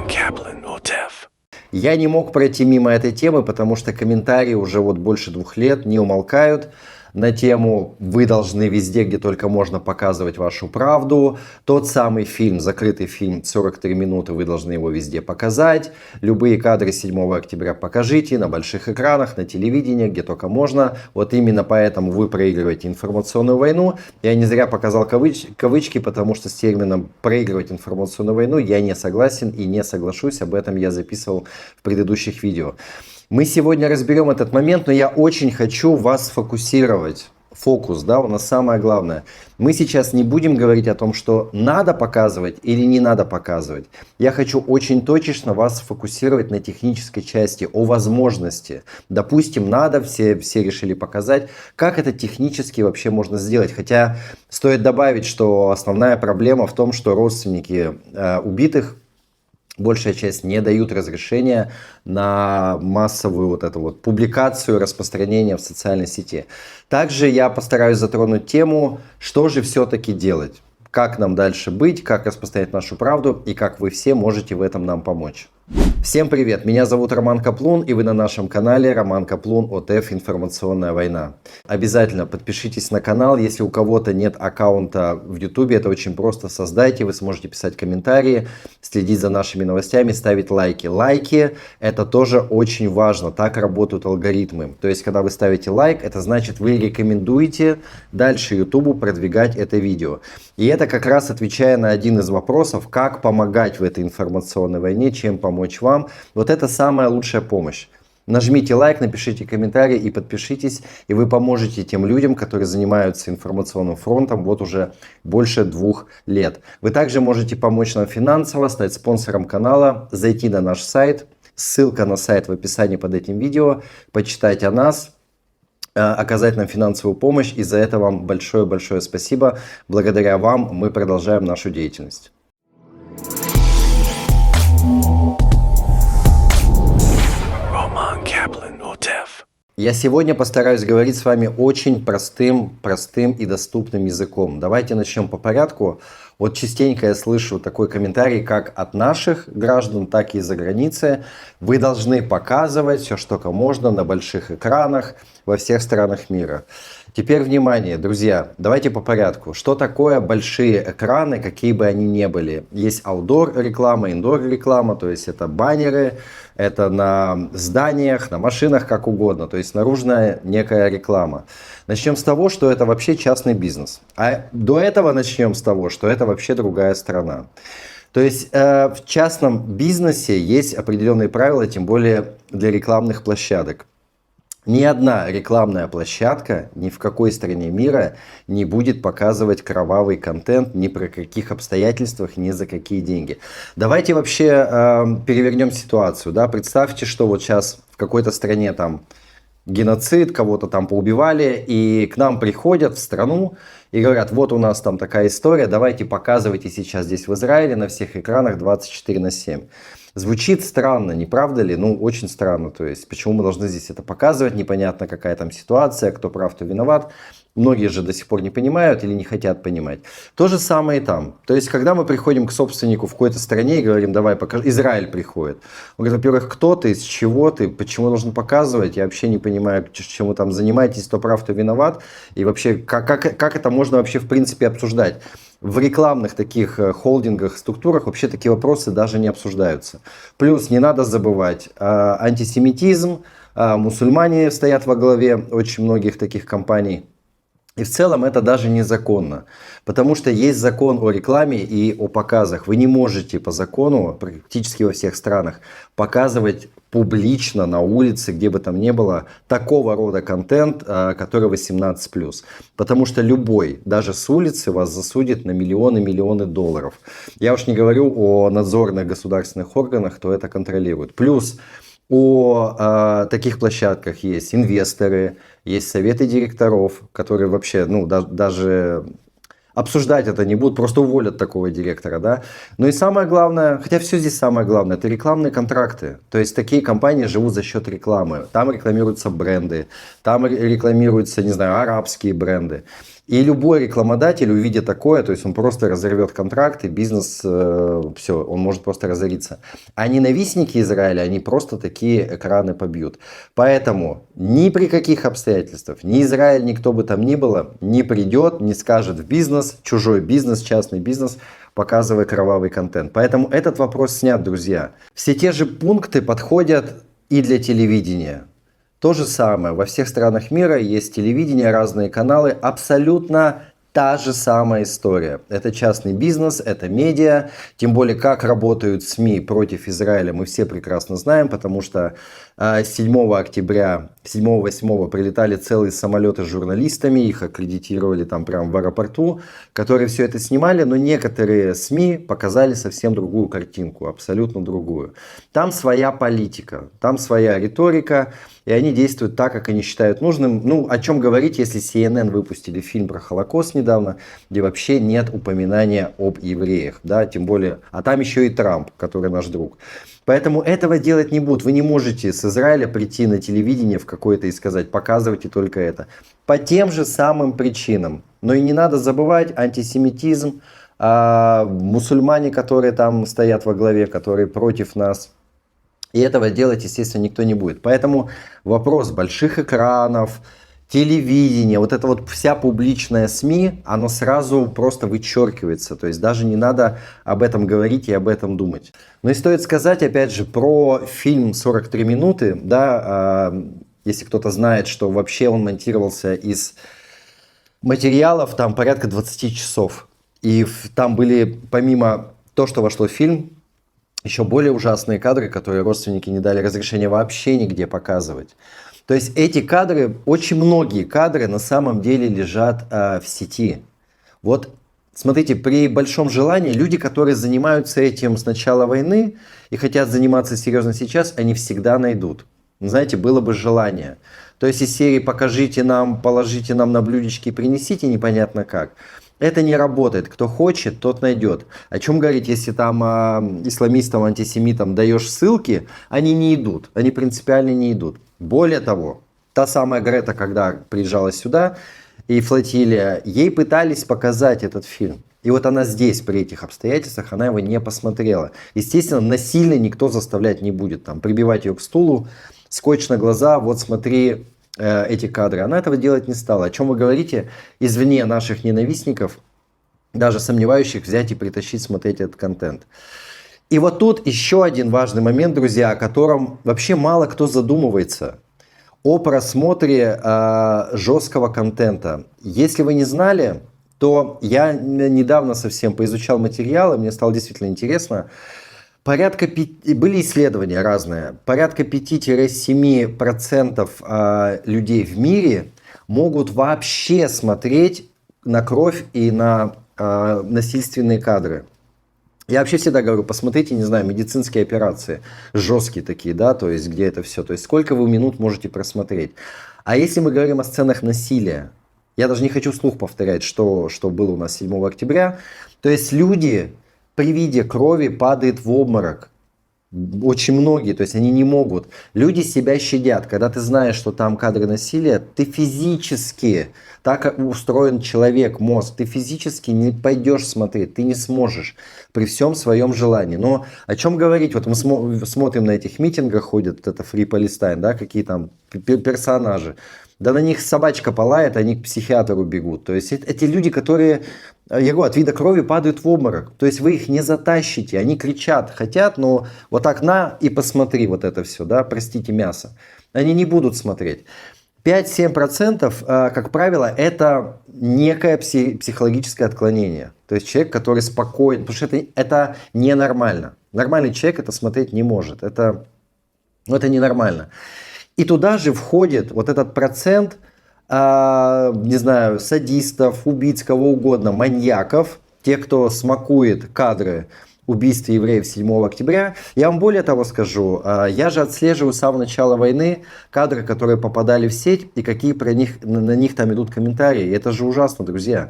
Kaplan or Deaf. Я не мог пройти мимо этой темы, потому что комментарии уже вот больше 2 лет не умолкают на тему «Вы должны везде, где только можно, показывать вашу правду». Тот самый фильм, закрытый фильм «43 минуты», вы должны его везде показать. Любые кадры 7 октября покажите на больших экранах, на телевидении, где только можно. Вот именно поэтому вы проигрываете информационную войну. Я не зря показал кавычки, потому что с термином «проигрывать информационную войну» я не согласен и не соглашусь. Об этом я записывал в предыдущих видео. Мы сегодня разберем этот момент, но я очень хочу вас сфокусировать. Фокус, да, у нас самое главное. Мы сейчас не будем говорить о том, что надо показывать или не надо показывать. Я хочу очень точечно вас сфокусировать на технической части, о возможности. Допустим, надо, все решили показать, как это технически вообще можно сделать. Хотя стоит добавить, что основная проблема в том, что родственники убитых, большая часть, не дают разрешения на массовую вот эту вот публикацию, распространение в социальной сети. Также я постараюсь затронуть тему, что же все-таки делать, как нам дальше быть, как распространять нашу правду и как вы все можете в этом нам помочь. Всем привет, меня зовут Роман Каплун, и вы на нашем канале Роман Каплун ОТФ «Информационная война». Обязательно подпишитесь на канал, если у кого-то нет аккаунта в YouTube, это очень просто, создайте, вы сможете писать комментарии, следить за нашими новостями, ставить лайки. Лайки — это тоже очень важно, так работают алгоритмы. То есть, когда вы ставите лайк, это значит, вы рекомендуете дальше YouTube продвигать это видео. И это как раз отвечая на один из вопросов, как помогать в этой информационной войне, чем помочь вам. Вот это самая лучшая помощь. Нажмите лайк, напишите комментарий и подпишитесь, и вы поможете тем людям, которые занимаются информационным фронтом вот уже больше 2 лет. Вы также можете помочь нам финансово, стать спонсором канала, зайти на наш сайт. Ссылка на сайт в описании под этим видео, почитать о нас, оказать нам финансовую помощь, и за это вам большое-большое спасибо. Благодаря вам мы продолжаем нашу деятельность. Roman Kaplan or Deaf. Я сегодня постараюсь говорить с вами очень простым и доступным языком. Давайте начнем по порядку. Вот частенько я слышу такой комментарий, как от наших граждан, так и из-за границы. Вы должны показывать все, что только можно, на больших экранах во всех странах мира. Теперь внимание, друзья, давайте по порядку. Что такое большие экраны, какие бы они ни были? Есть outdoor реклама, indoor реклама, то есть это баннеры, это на зданиях, на машинах, как угодно, то есть наружная некая реклама. Начнем с того, что это вообще частный бизнес. А до этого начнем с того, что это вообще другая страна. То есть в частном бизнесе есть определенные правила, тем более для рекламных площадок. Ни одна рекламная площадка ни в какой стране мира не будет показывать кровавый контент ни при каких обстоятельствах, ни за какие деньги. Давайте вообще перевернем ситуацию. Да? Представьте, что вот сейчас в какой-то стране там геноцид, кого-то там поубивали, и к нам приходят в страну и говорят, вот у нас там такая история, давайте показывайте сейчас здесь в Израиле на всех экранах 24/7. Звучит странно, не правда ли? Ну, очень странно. То есть, почему мы должны здесь это показывать? Непонятно, какая там ситуация, кто прав, кто виноват. Многие же до сих пор не понимают или не хотят понимать. То же самое и там. То есть, когда мы приходим к собственнику в какой-то стране и говорим, давай покажи. Израиль приходит. Он говорит, во-первых, кто ты, из чего ты, почему должен показывать? Я вообще не понимаю, чем вы там занимаетесь, кто прав, кто виноват. И вообще, как это можно вообще в принципе обсуждать? В рекламных таких холдингах, структурах вообще такие вопросы даже не обсуждаются. Плюс не надо забывать антисемитизм, мусульмане стоят во главе очень многих таких компаний. И в целом это даже незаконно, потому что есть закон о рекламе и о показах. Вы не можете по закону практически во всех странах показывать публично на улице, где бы там ни было, такого рода контент, который 18+. Потому что любой, даже с улицы, вас засудит на миллионы долларов. Я уж не говорю о надзорных государственных органах, кто это контролирует. Плюс о таких площадках есть инвесторы, есть советы директоров, которые вообще, ну, даже обсуждать это не будут, просто уволят такого директора, да. Ну и самое главное, хотя все здесь самое главное, это рекламные контракты. То есть такие компании живут за счет рекламы. Там рекламируются бренды, там рекламируются, не знаю, арабские бренды. И любой рекламодатель, увидя такое, то есть он просто разорвет контракт, и бизнес, все, он может просто разориться. А ненавистники Израиля, они просто такие экраны побьют. Поэтому ни при каких обстоятельствах, ни Израиль, ни кто бы там ни было, не придет, не скажет в бизнес, чужой бизнес, частный бизнес, показывая кровавый контент. Поэтому этот вопрос снят, друзья. Все те же пункты подходят и для телевидения. То же самое. Во всех странах мира есть телевидение, разные каналы. Абсолютно та же самая история. Это частный бизнес, это медиа. Тем более, как работают СМИ против Израиля, мы все прекрасно знаем, потому что 7 октября, 7-8 прилетали целые самолеты с журналистами, их аккредитировали там прямо в аэропорту, которые все это снимали, но некоторые СМИ показали совсем другую картинку, абсолютно другую. Там своя политика, там своя риторика, и они действуют так, как они считают нужным. Ну, о чем говорить, если CNN выпустили фильм про Холокост недавно, где вообще нет упоминания об евреях, да, тем более, а там еще и Трамп, который наш друг. Поэтому этого делать не будут. Вы не можете с Израиля прийти на телевидение в какое-то и сказать, показывайте только это. По тем же самым причинам. Но и не надо забывать антисемитизм, мусульмане, которые там стоят во главе, которые против нас. И этого делать, естественно, никто не будет. Поэтому вопрос больших экранов, телевидения, вот эта вот вся публичная СМИ, оно сразу просто вычеркивается. То есть даже не надо об этом говорить и об этом думать. Но и стоит сказать, опять же, про фильм «43 минуты». Да, если кто-то знает, что вообще он монтировался из материалов там порядка 20 часов. И там были, помимо того, что вошло в фильм, еще более ужасные кадры, которые родственники не дали разрешения вообще нигде показывать. То есть эти кадры, очень многие кадры на самом деле лежат в сети. Вот смотрите, при большом желании люди, которые занимаются этим с начала войны и хотят заниматься серьезно сейчас, они всегда найдут. Знаете, было бы желание. То есть из серии «покажите нам, положите нам на блюдечки, принесите» непонятно как. Это не работает. Кто хочет, тот найдет. О чем говорить, если там исламистам, антисемитам даешь ссылки, они не идут. Они принципиально не идут. Более того, та самая Грета, когда приезжала сюда, и флотилия, ей пытались показать этот фильм. И вот она здесь, при этих обстоятельствах, она его не посмотрела. Естественно, насильно никто заставлять не будет. Там, прибивать ее к стулу, скотч на глаза, вот смотри эти кадры. Она этого делать не стала. О чем вы говорите? Извне наших ненавистников, даже сомневающих, взять и притащить смотреть этот контент. И вот тут еще один важный момент, друзья, о котором вообще мало кто задумывается. О просмотре жесткого контента. Если вы не знали, то я недавно совсем поизучал материалы, мне стало действительно интересно. Были исследования разные. Порядка 5-7% людей в мире могут вообще смотреть на кровь и на насильственные кадры. Я вообще всегда говорю, посмотрите, не знаю, медицинские операции, жесткие такие, да, то есть где это все, то есть сколько вы минут можете просмотреть. А если мы говорим о сценах насилия, я даже не хочу вслух повторять, что было у нас 7 октября, то есть люди при виде крови падают в обморок. Очень многие, то есть они не могут. Люди себя щадят. Когда ты знаешь, что там кадры насилия, ты физически, так как устроен человек, мозг, ты физически не пойдешь смотреть, ты не сможешь при всем своем желании. Но о чем говорить? Вот мы смотрим на этих митингах, ходят, вот это Free Palestine, да, какие там персонажи. Да на них собачка полает, они к психиатру бегут. То есть эти люди, которые, я говорю, от вида крови падают в обморок. То есть вы их не затащите, они кричат, хотят, но вот так на и посмотри вот это все, да, простите, мясо. Они не будут смотреть. 5-7%, как правило, это некое психологическое отклонение. То есть человек, который спокоен, потому что это ненормально. Нормальный человек это смотреть не может, это ненормально. И туда же входит вот этот процент, не знаю, садистов, убийц, кого угодно, маньяков, те, кто смакует кадры убийства евреев 7 октября. Я вам более того скажу, я же отслеживаю с самого начала войны кадры, которые попадали в сеть, и какие на них там идут комментарии. И это же ужасно, друзья.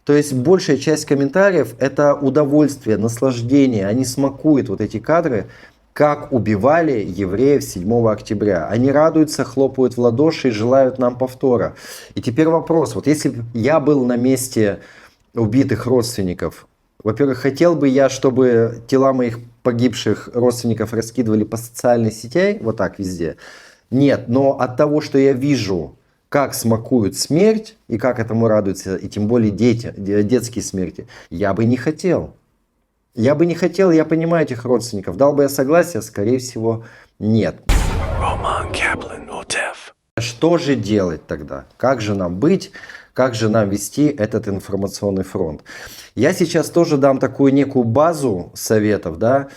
То есть большая часть комментариев это удовольствие, наслаждение, они смакуют вот эти кадры. как убивали евреев 7 октября. Они радуются, хлопают в ладоши и желают нам повтора. И теперь вопрос. Вот если бы я был на месте убитых родственников, во-первых, хотел бы я, чтобы тела моих погибших родственников раскидывали по социальной сети, вот так везде. Нет, но от того, что я вижу, как смакуют смерть и как этому радуются, и тем более дети, детские смерти, я бы не хотел. Я бы не хотел, я понимаю этих родственников. Дал бы я согласие? Скорее всего, нет. Roman Kaplan, OTEF. Что же делать тогда? Как же нам быть? Как же нам вести этот информационный фронт? Я сейчас тоже дам такую некую базу советов, да,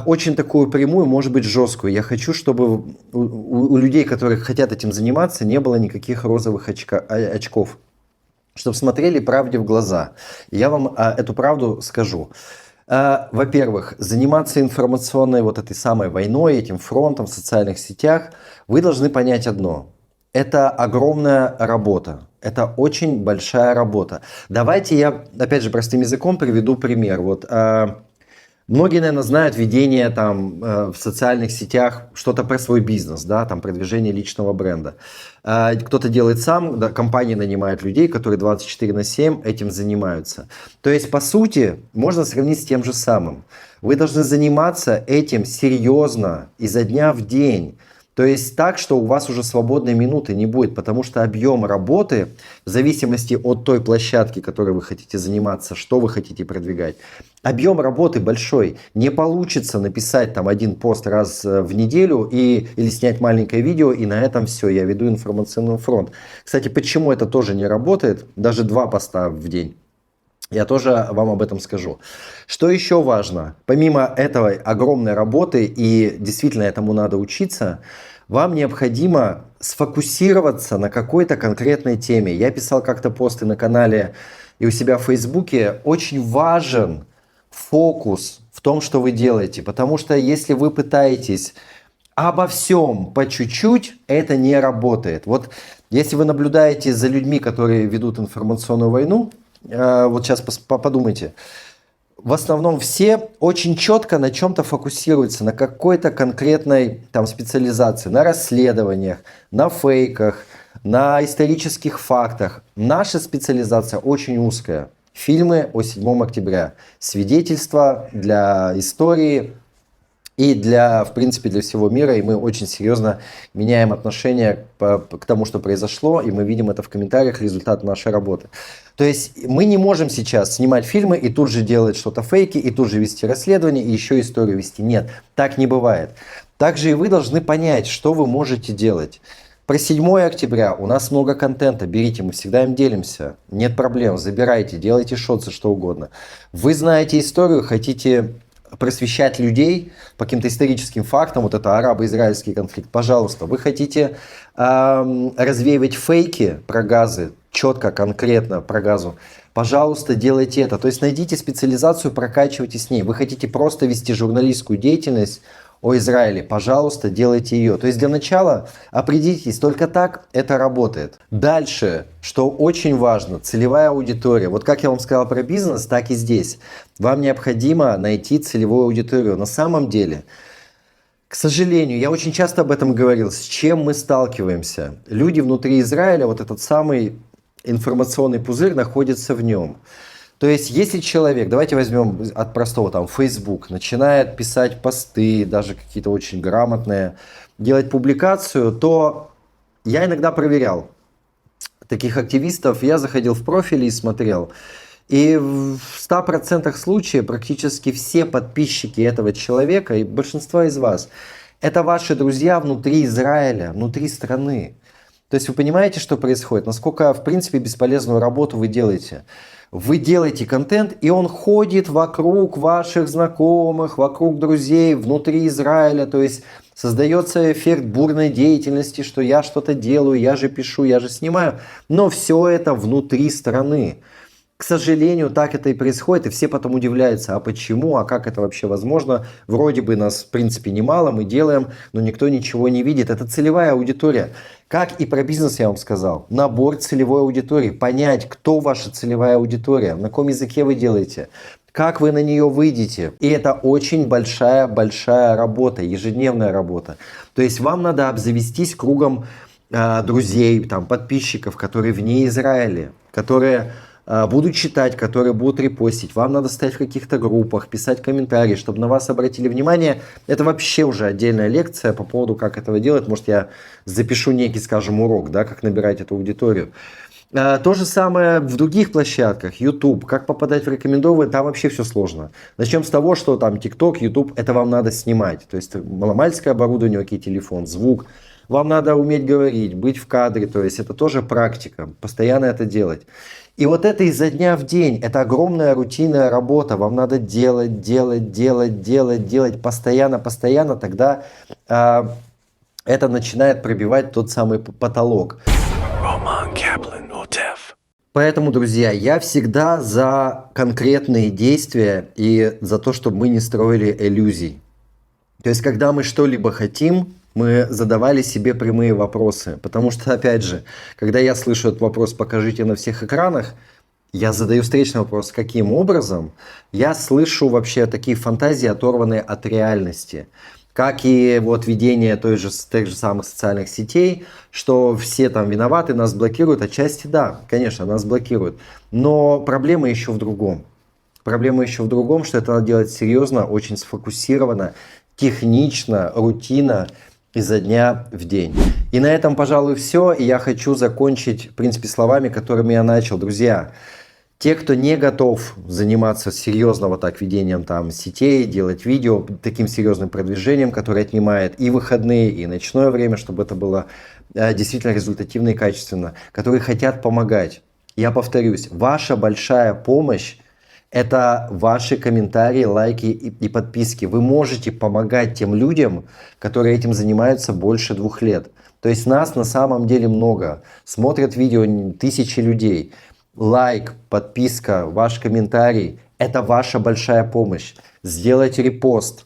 очень такую прямую, может быть жесткую. Я хочу, чтобы у людей, которые хотят этим заниматься, не было никаких розовых очков. Чтобы смотрели правде в глаза. Я вам эту правду скажу. Во-первых, заниматься информационной вот этой самой войной, этим фронтом в социальных сетях, вы должны понять одно. Это огромная работа. Это очень большая работа. Давайте я, опять же, простым языком приведу пример. Вот многие, наверное, знают ведение там в социальных сетях что-то про свой бизнес, да, там продвижение личного бренда. Кто-то делает сам, да, компании нанимают людей, которые 24/7 этим занимаются. То есть, по сути, можно сравнить с тем же самым. Вы должны заниматься этим серьезно, изо дня в день. То есть так, что у вас уже свободной минуты не будет, потому что объем работы, в зависимости от той площадки, которой вы хотите заниматься, что вы хотите продвигать, объем работы большой. Не получится написать там один пост раз в неделю или снять маленькое видео, и на этом все, я веду информационный фронт. Кстати, почему это тоже не работает, даже 2 поста в день? Я тоже вам об этом скажу. Что еще важно? Помимо этой огромной работы, и действительно этому надо учиться, вам необходимо сфокусироваться на какой-то конкретной теме. Я писал как-то посты на канале и у себя в Фейсбуке. Очень важен фокус в том, что вы делаете. Потому что если вы пытаетесь обо всем по чуть-чуть, это не работает. Вот если вы наблюдаете за людьми, которые ведут информационную войну, вот сейчас подумайте. В основном все очень четко на чем-то фокусируются, на какой-то конкретной там специализации, на расследованиях, на фейках, на исторических фактах. Наша специализация очень узкая. Фильмы о 7 октября, свидетельства для истории и в принципе, для всего мира. И мы очень серьезно меняем отношение к тому, что произошло, и мы видим это в комментариях, результат нашей работы. То есть мы не можем сейчас снимать фильмы и тут же делать что-то фейки, и тут же вести расследование, и еще историю вести. Нет, так не бывает. Также и вы должны понять, что вы можете делать. Про 7 октября у нас много контента, берите, мы всегда им делимся. Нет проблем, забирайте, делайте шотсы, что угодно. Вы знаете историю, хотите просвещать людей по каким-то историческим фактам, вот это арабо-израильский конфликт, пожалуйста. Вы хотите развеивать фейки про газы, четко, конкретно про газу, пожалуйста, делайте это. То есть найдите специализацию, прокачивайте с ней. Вы хотите просто вести журналистскую деятельность о Израиле, пожалуйста, делайте ее. То есть для начала определитесь, только так это работает. Дальше, что очень важно, целевая аудитория. Вот как я вам сказал про бизнес, так и здесь. Вам необходимо найти целевую аудиторию. На самом деле, к сожалению, я очень часто об этом говорил, с чем мы сталкиваемся. Люди внутри Израиля, вот этот самый информационный пузырь находится в нем. То есть, если человек, давайте возьмем от простого, там, Facebook, начинает писать посты, даже какие-то очень грамотные, делать публикацию, то я иногда проверял таких активистов, я заходил в профили и смотрел. И в 100% случаев практически все подписчики этого человека, и большинство из вас, это ваши друзья внутри Израиля, внутри страны. То есть вы понимаете, что происходит, насколько, в принципе, бесполезную работу вы делаете. Вы делаете контент, и он ходит вокруг ваших знакомых, вокруг друзей, внутри Израиля. То есть создается эффект бурной деятельности, что я что-то делаю, я же пишу, я же снимаю. Но все это внутри страны. К сожалению, так это и происходит, и все потом удивляются, а почему, а как это вообще возможно? Вроде бы нас, в принципе, немало, мы делаем, но никто ничего не видит. Это целевая аудитория. Как и про бизнес я вам сказал. Набор целевой аудитории. Понять, кто ваша целевая аудитория, на каком языке вы делаете, как вы на нее выйдете. И это очень большая работа, ежедневная работа. То есть вам надо обзавестись кругом друзей, там, подписчиков, которые вне Израиля, которые будут читать, которые будут репостить. Вам надо стоять в каких-то группах, писать комментарии, чтобы на вас обратили внимание. Это вообще уже отдельная лекция по поводу, как этого делать. Может, я запишу некий, скажем, урок, да, как набирать эту аудиторию. То же самое в других площадках. YouTube, как попадать в рекомендованные, там вообще все сложно. Начнем с того, что там TikTok, YouTube, это вам надо снимать. То есть маломальское оборудование, окей, телефон, звук. Вам надо уметь говорить, быть в кадре. То есть это тоже практика, постоянно это делать. И вот это изо дня в день, это огромная рутинная работа. Вам надо делать, постоянно. Тогда это начинает пробивать тот самый потолок. Roman Kaplan OTEF. Поэтому, друзья, я всегда за конкретные действия и за то, чтобы мы не строили иллюзий. То есть, когда мы что-либо хотим, мы задавали себе прямые вопросы. Потому что, опять же, когда я слышу этот вопрос «покажите на всех экранах», я задаю встречный вопрос, каким образом? Я слышу вообще такие фантазии, оторванные от реальности. Как и вот ведение тех же самых социальных сетей, что все там виноваты, нас блокируют. Отчасти да, конечно, нас блокируют. Но проблема еще в другом. Проблема еще в другом, что это надо делать серьезно, очень сфокусированно, технично, рутинно, изо дня в день. И на этом, пожалуй, все. И я хочу закончить, в принципе, словами, которыми я начал. Друзья, те, кто не готов заниматься серьезно вот так ведением там сетей, делать видео, таким серьезным продвижением, которое отнимает и выходные, и ночное время, чтобы это было действительно результативно и качественно, которые хотят помогать. Я повторюсь, ваша большая помощь – это ваши комментарии, лайки и подписки. Вы можете помогать тем людям, которые этим занимаются больше 2 лет. То есть нас на самом деле много. Смотрят видео тысячи людей. Лайк, подписка, ваш комментарий – это ваша большая помощь. Сделать репост,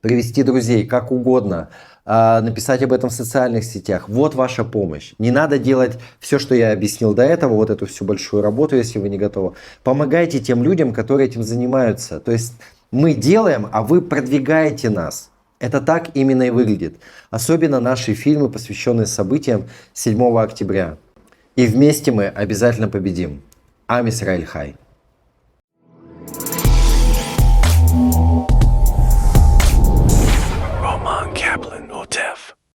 привести друзей, как угодно, написать об этом в социальных сетях. Вот ваша помощь. Не надо делать все, что я объяснил до этого, вот эту всю большую работу, если вы не готовы. Помогайте тем людям, которые этим занимаются. То есть мы делаем, а вы продвигаете нас. Это так именно и выглядит. Особенно наши фильмы, посвященные событиям 7 октября. И вместе мы обязательно победим. Ам Исраэль Хай. Roman Kaplan.